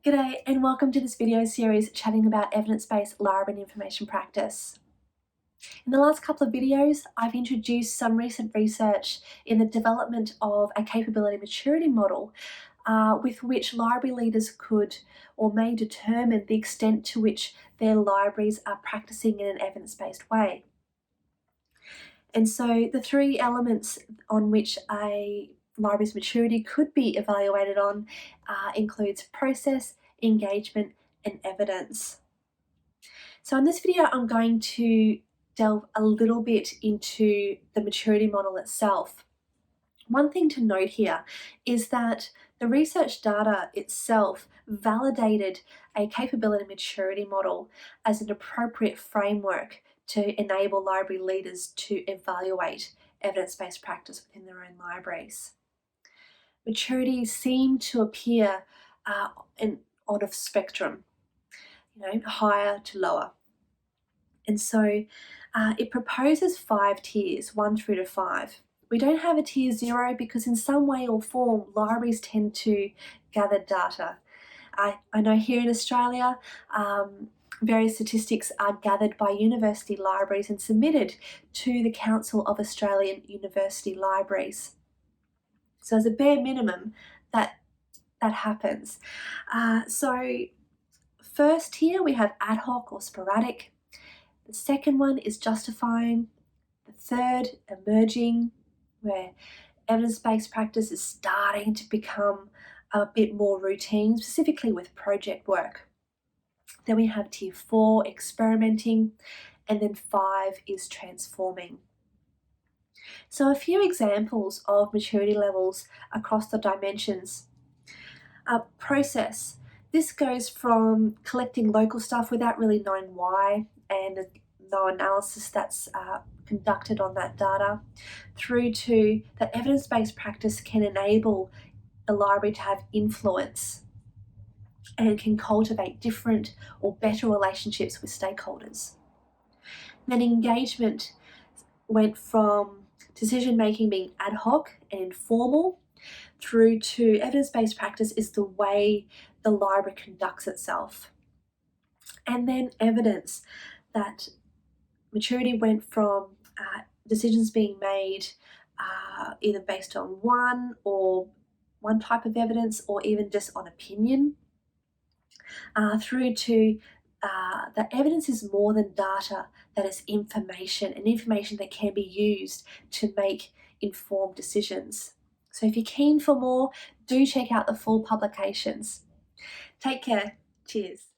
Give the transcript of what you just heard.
G'day and welcome to this video series chatting about evidence-based library and information practice. In the last couple of videos, I've introduced some recent research in the development of a capability maturity model with which library leaders could or may determine the extent to which their libraries are practicing in an evidence-based way. And so the three elements on which a library's maturity could be evaluated on includes process, engagement, and evidence. So in this video, I'm going to delve a little bit into the maturity model itself. One thing to note here is that the research data itself validated a capability maturity model as an appropriate framework to enable library leaders to evaluate evidence-based practice within their own libraries. Maturity seemed to appear on a spectrum, higher to lower. And so it proposes 5 tiers, 1 through to 5. We don't have a tier 0 because in some way or form, libraries tend to gather data. I know here in Australia, various statistics are gathered by university libraries and submitted to the Council of Australian University Libraries. So as a bare minimum, that happens. So first tier, we have ad hoc or sporadic. The second one is justifying. The third, emerging, where evidence-based practice is starting to become a bit more routine, specifically with project work. Then we have tier 4, experimenting, and then 5 is transforming. So a few examples of maturity levels across the dimensions. Process. This goes from collecting local stuff without really knowing why and no analysis that's conducted on that data, through to that evidence-based practice can enable the library to have influence and can cultivate different or better relationships with stakeholders. Then engagement went from decision-making being ad hoc and informal through to evidence-based practice is the way the library conducts itself. And then evidence, that maturity went from decisions being made either based on one type of evidence or even just on opinion, through to that evidence is more than data, that is information, and information that can be used to make informed decisions. So if you're keen for more, do check out the full publications. Take care. Cheers.